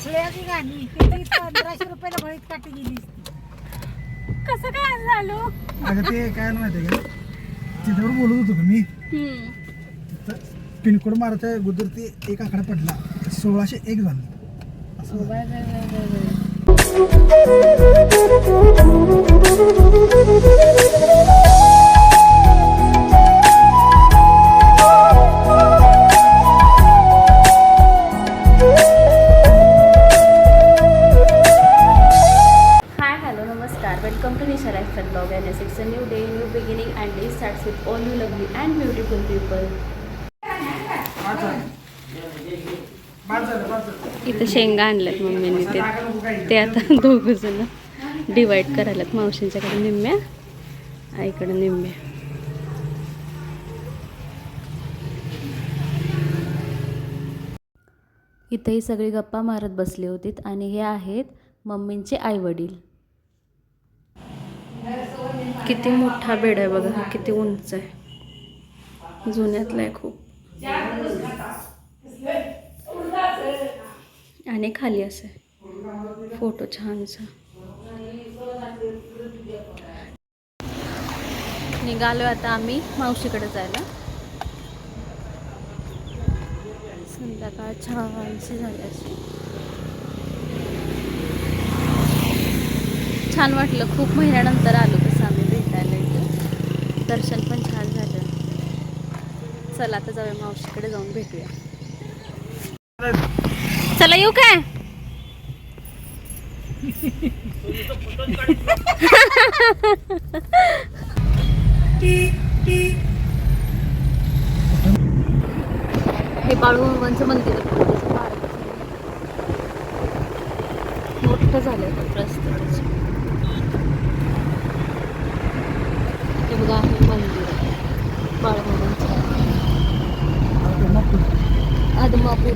छळ्याची गाणी किती 1500 रुपयाला भळीत काटी गेली. कसं काय झालो? अगं ते काय माहिती का तिथवर बोलत होतो का मी पिनकोड मारायच्या अगोदर ते एक आकडा पडला 1601 झालं असं Welcome to Nisha Lifestyle Blog and it's a new day, new beginning and day starts with all you lovely and beautiful people. इथं शेंगा आणल्यात मम्मीने ते आता दोघं जण डिवाइड करायलात मावशींच्याकडे निम्म्या आईकडे निम्म्या. इथंही सगळी गप्पा मारत बसले होते आणि हे आहेत मम्मींचे आई वडील. किती मोठा बेड आहे बघा, हा किती उंच आहे, जुन्यातला आहे खूप. आणि खाली असं आहे फोटो छानसा. निघालो आता आम्ही मावशीकडे जायला. संध्याकाळ छानशी झाली अशी. छान वाटलं, खूप महिन्यानंतर आलो तसं आम्ही भेटायला इथं. दर्शन पण छान झालं. चला आता जाऊया मावशीकडे, जाऊन भेटूया. चला येऊ काय? हे बाळूमामांचं मंदिर मोठं झालंय रस्ते. हे बघा आहे मंदिर बाळूमामांचं आदमापूर.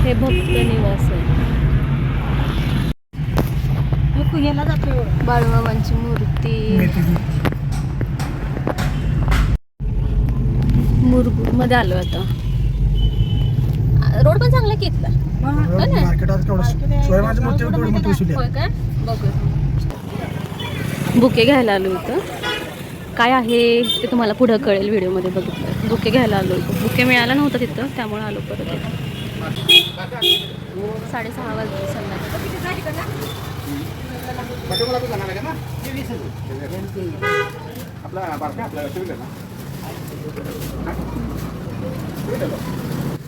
हे भक्त निवास आहे. बाळूमामांची मूर्ती मुरगुड मध्ये आलो आता. रोड पण चांगला की इथला. बुके घ्यायला आलो इथं. काय आहे ते तुम्हाला पुढं कळेल व्हिडिओमध्ये बघितलं. बुके घ्यायला आलो इथं. बुके मिळाला नव्हता तिथं, त्यामुळे आलो परत इथं. 6:30 वाजले संध्याकाळी.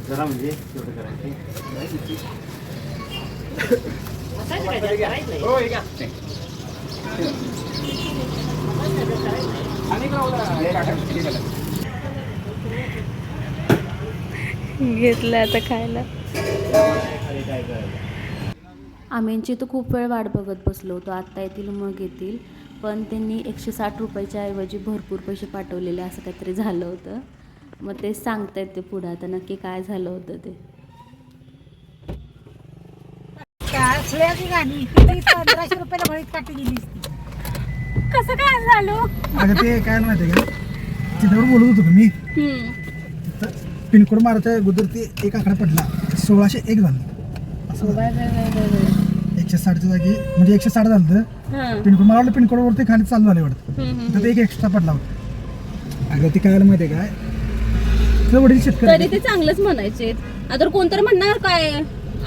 जरा म्हणजे घेतलं आता खायला. आम्हींची तर खूप वेळ वाट बघत बसलो होतो, आत्ता येतील मग येतील. पण त्यांनी 160 रुपयाच्या ऐवजी भरपूर पैसे पाठवलेले असं काहीतरी झालं होतं. मग ते सांगतायत ते पुढं आता नक्की काय झालं होतं ते. छळ्याची गाणी किती 1500 रुपयाला भळीत काटी गेली. कसं काय झालो? अगं ते काय माहिती का तिथवर बोलत होतो का मी पिनकोड मारायच्या अगोदर ते एक आकडा पडला 1601 झालं असं 160च्या जागी म्हणजे 160 झालं. पिनकोड मला वाटलं पिनकोड वरती खाली चालू झाले वाटतं, तर ते एक एक्स्ट्रा पडला होता. अगं ते काय माहितीये काय वडील शेतकरी तरी ते चांगलंच म्हणायचे. आता कोणतरी म्हणणार काय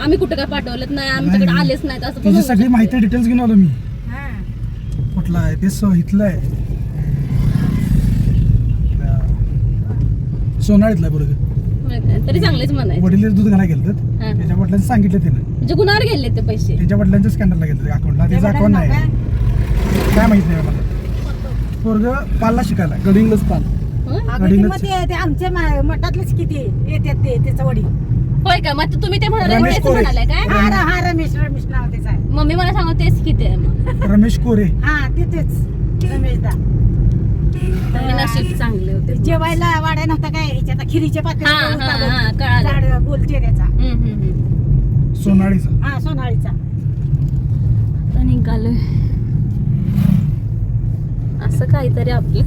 आम्ही कुठं काय पाठवलं नाही, आमच्याकडे आलेच नाहीत असं. त्याची सगळी माहिती डिटेल्स घेऊन आलो मी. कुठला आहे ते इथलं आहे सोनाळीतला बरोबर. तरी चांगलेच म्हणायचे. वडील दूध घाला गेलं त्याच्या वडिलांनी सांगितलं त्यानं, म्हणजे गुन्हावर गेले ते पैसे त्यांच्या वडिलांच्या स्कॅनरला गेलं अकाउंटला. त्याचं अकाउंट नाही काय माहित नाही मला. पोरगं पालला शिकायला गडिंगलच पाल. आमच्या मठातलेच किती येतात ते त्याचं वडील. होय का? मग तुम्ही ते म्हणाले काय? हा रमेश नाव त्याचं आहे. मम्मी मला सांगा तेच किती आहे मग? रमेश कोरे. हा तेच रमेश दा. तुम्ही नशीब चांगले होते. जेवायला वाड्या नव्हता काय ह्याच्यात खिरीचे पात्र कळालं. बोलते त्याचा सोनाळीचा. हा सोनाळीचा. आता निघालोय असं काहीतरी आपलं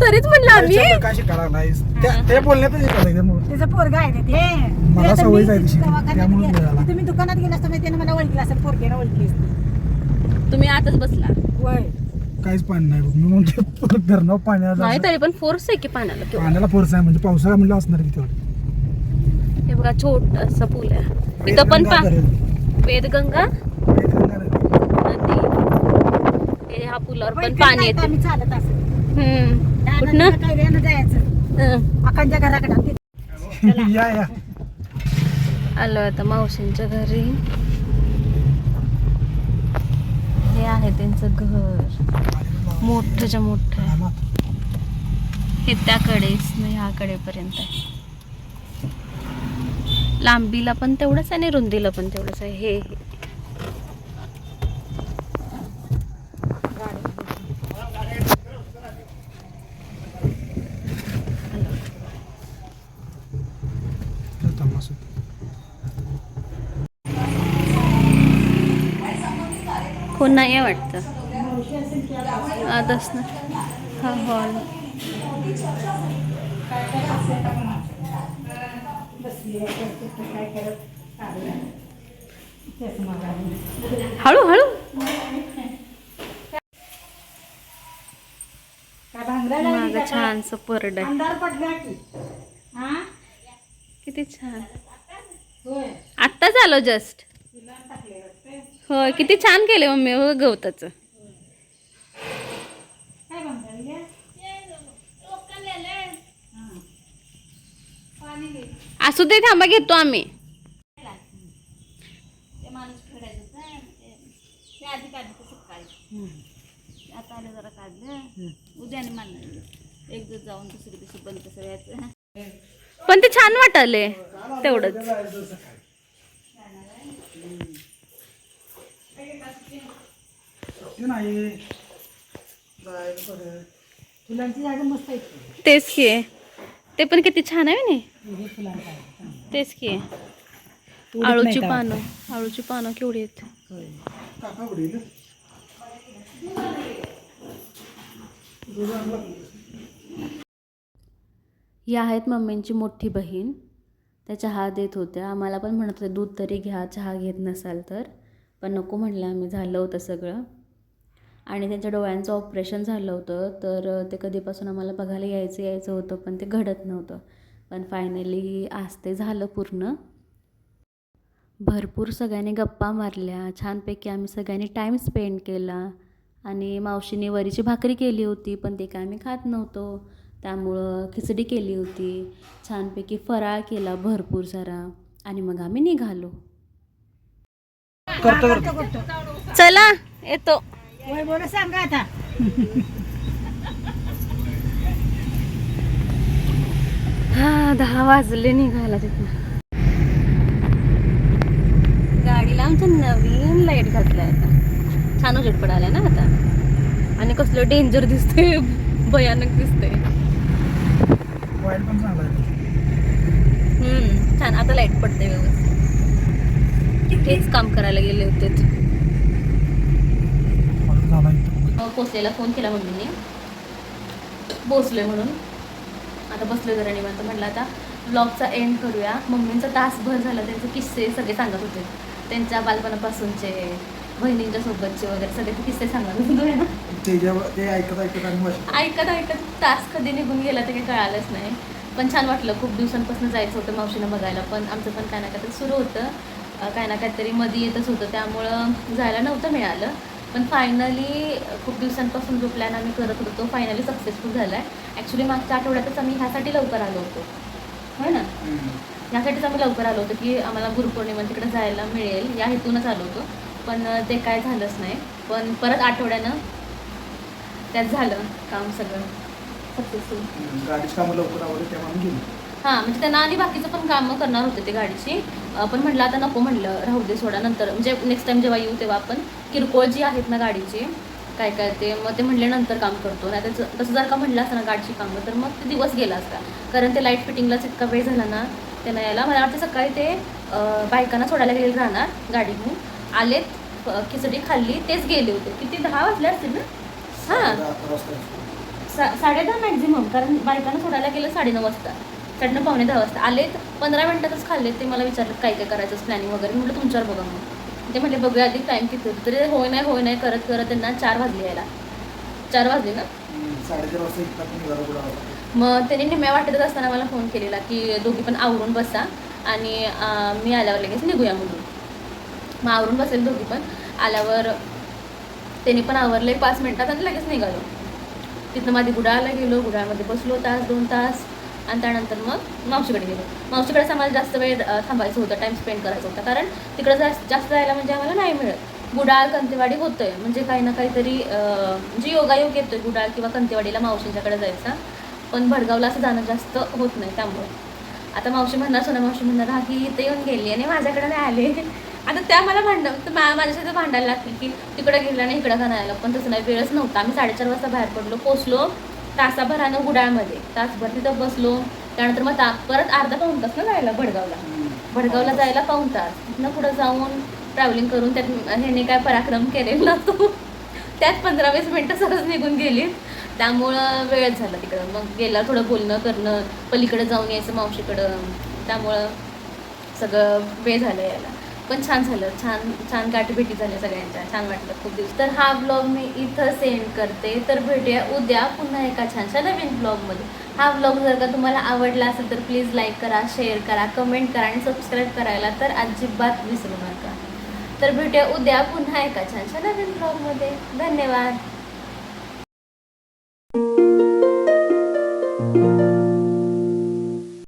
तरीच म्हणलं आम्ही काय शिकायला लागलायस ते बोलण्यातच शिकायला मग त्याचं पोरगा आहे ते मला ते आता सवयच मी आहे तशी. दवाखान्यात त्यामुळे गेले. मिळाला. तिथे मी दुकानात गेला असता त्याने मला ओळखलं असेल पोरग्यानं ओळखली असती. तुम्ही आतच बसला वय काहीच पाणी नाही बघ. मी म्हणतो धरणं पाण्याला नाही तरी पण फोर्स आहे की पाण्याला किंवा पाण्याला फोर्स आहे म्हणजे पावसाळा म्हणलं असणार की तेवढं. हे बघा छोटसा पूल आहे तिथं पण वेदगंगा नदी हे ह्या पुलावर पण पाणी येते आम्ही चालत असं कुठनं कैऱ्यानं जायचं अकांच्या घराकडं. या आलो आता मावशींच्या घरी. हे आहे त्यांचं घर मोठंच्या मोठं आहे. हे त्याकडेच नाही ह्याकडे पर्यंत आहे. लांबीला पण तेवढंच आहे आणि रुंदीला पण तेवढंच आहे. हे कोण नाही आहे वाटतं आताच ना हा हॉल. हळूहळू माझं छानसं परड आहे. अंधार पडला की हा किती छान. होय आत्ताच आलो जस्ट. होय किती छान केले मम्मी हो गवताचं. काय बंगाली असू दे थांबा घेतो आम्ही. आता आलं जरा काढलं उद्याने मानलं एक दिवस जाऊन दुसरी दिवशी बंद कसं यायचं. पण ते छान वाटले तेवढंच. फुलांची झाडं मस्त आहेत. तेच की ते पण किती छान आहे ना. तेच की आळूची पानं केवढी आहेत. ही आहेत मम्मींची मोठी बहीण. त्या चहा देत होत्या. आम्हाला पण म्हणत होते दूध तरी घ्या चहा घेत नसाल तर, पण नको म्हणलं आम्ही. झालं होतं सगळं. आणि त्यांच्या डोळ्यांचं ऑपरेशन झालं होतं तर ते कधीपासून आम्हाला बघायला यायचं होतं पण ते घडत नव्हतं. पण फायनली आज ते झालं पूर्ण. भरपूर सगळ्यांनी गप्पा मारल्या. छानपैकी आम्ही सगळ्यांनी टाईम स्पेंड केला. आणि मावशीने वरीची भाकरी केली होती पण ते काय आम्ही खात नव्हतो त्यामुळं खिचडी केली होती. छानपैकी फराळ केला भरपूर सारा आणि मग आम्ही निघालो. चला येतो. वय बोल सांगा आता. हा 10 वाजले निघायला तिथनं. गाडीला आमच्या नवीन लाईट घातलाय आता. छान उजेड पडायला ना आता. आणि कसलं डेंजर दिसतंय भयानक दिसतंय. छान आता लाईट पडते व्यवस्थित. तेच काम करायला गेले होते. पोचलेला फोन केला मम्मीने पोचले म्हणून. आता बसले जरा निवांत. म्हटलं आता ब्लॉगचा एंड करूया. मम्मींचा तासभर झाला त्यांचे किस्से सगळे सांगत होते. त्यांच्या बालपणापासूनचे बहिणींच्या सोबतचे वगैरे सगळे ते किस्से सांगत होते. ऐकत तास कधी निघून गेला ते काही कळालंच नाही. पण छान वाटलं. खूप दिवसांपासून जायचं होतं मावशीनं बघायला पण आमचं पण काय ना काहीतरी सुरू होतं. काय ना काहीतरी मध्ये येतच होतं त्यामुळं जायला नव्हतं मिळालं. पण फायनली खूप दिवसांपासून जो प्लॅन आम्ही करत होतो तो फायनली सक्सेसफुल झाला आहे. ॲक्च्युली मागच्या आठवड्यातच आम्ही ह्यासाठी लवकर आलो होतो हो ना. ह्यासाठीच आम्ही लवकर आलो होतो की आम्हाला गुरुपौर्णिमा तिकडे जायला मिळेल या हेतूनच आलो होतो. पण ते काय झालंच नाही. पण परत आठवड्यानं त्यात झालं काम सगळं सक्सेसफुल. हां म्हणजे त्यांना आणि बाकीचं पण कामं करणार होते ते गाडीची. पण म्हटलं आता नको म्हणलं राहू दे सोडा नंतर म्हणजे नेक्स्ट टाइम जेव्हा येऊ तेव्हा आपण किरकोळ जी आहेत ना गाडीची काय ते मग ते म्हणले नंतर काम करतो. नाही तर तसं जर का म्हटलं असतं ना गाडीची कामं तर मग ते दिवस गेला असता. कारण ते लाईट फिटिंगलाच इतका वेळ झाला ना त्यांना यायला. मला वाटतं सकाळी ते बायकांना सोडायला गेले राहणार गाडी घेऊन आलेत खिचडी खाल्ली तेच गेले होते. किती 10 वाजले असतील ना हां 11 वाजता. 10:30 मॅक्झिमम, कारण बायकांना सोडायला गेलं 9:30 वाजता, 9:30 पावणे 10 वाजता आलेत. 15 मिनिटातच खाल्लेत. ते मला विचारलं काय काय करायचं प्लॅनिंग वगैरे. म्हटलं तुमच्यावर बघा मग. ते म्हटले बघूया आधी टाईम किती होतं. तरी होय नाही करत त्यांना 4 वाजले यायला. 4 वाजले ना. 4:30 वाजता इथं पण निघालो गुडाळला. मग त्यांनी निम्या वाटत असताना मला फोन केलेला की दोघी पण आवरून बसा आणि मी आल्यावर लगेच निघूया म्हणून. मग आवरून बसेल दोघी पण. आल्यावर त्यांनी पण आवरले 5 मिनिटात आणि लगेच निघालो. तिथनं माझी गुडाळला गेलो, गुडाळमध्ये बसलो 1-2 तास आणि त्यानंतर मग मावशीकडे गेलो. मावशीकडेच आम्हाला जास्त वेळ थांबायचं होतं, टाईम स्पेंड करायचा होता, कारण तिकडं जास्त जायला म्हणजे आम्हाला नाही मिळत. गुडाळ कंतेवाडी होतोय म्हणजे काही ना काहीतरी म्हणजे योगायोग येतोय गुडाळ किंवा कंतेवाडीला मावशींच्याकडे जायचा. पण भडगावला असं जाणं जास्त होत नाही. त्यामुळे आता मावशी म्हणणार, सोना मावशी म्हणणार हा की इथे येऊन गेली आणि माझ्याकडे नाही आले. आता त्या मला माझ्यासोबत भांडायला लागतील की तिकडे गेलं नाही इकडं का नाही आलं. पण तसं नाही, वेळच नव्हता. आम्ही 4:30 वाजता बाहेर पडलो, पोचलो तासाभरानं गुडाळमध्ये, तासभर तिथं बसलो. त्यानंतर मग परत अर्धा पाऊण तास ना जायला भडगावला जायला पाऊण तास. तिथनं पुढं जाऊन ट्रॅव्हलिंग करून त्यात ह्याने काय पराक्रम केलेला नसतो. त्यात 15-20 मिनटं सहज निघून गेली. त्यामुळं वेळच झाला तिकडं. मग गेला थोडं बोलणं करणं, पलीकडे जाऊन यायचं मावशीकडं. त्यामुळं सगळं वेळ झालं यायला. पण छान झालं, छान गाठीभेटी झाल्या सगळ्यांच्या. छान वाटलं खूप दिवस. तर हा ब्लॉग मी इथं सेंड करते. तर भेटूया उद्या पुन्हा एका छानशा नवीन ब्लॉगमध्ये. हा ब्लॉग जर का तुम्हाला आवडला असेल तर प्लीज लाईक करा, शेअर करा, कमेंट करा आणि सबस्क्राईब करायला तर अजिबात विसरू नका. तर भेटूया उद्या पुन्हा एका छानशा नवीन ब्लॉगमध्ये. धन्यवाद.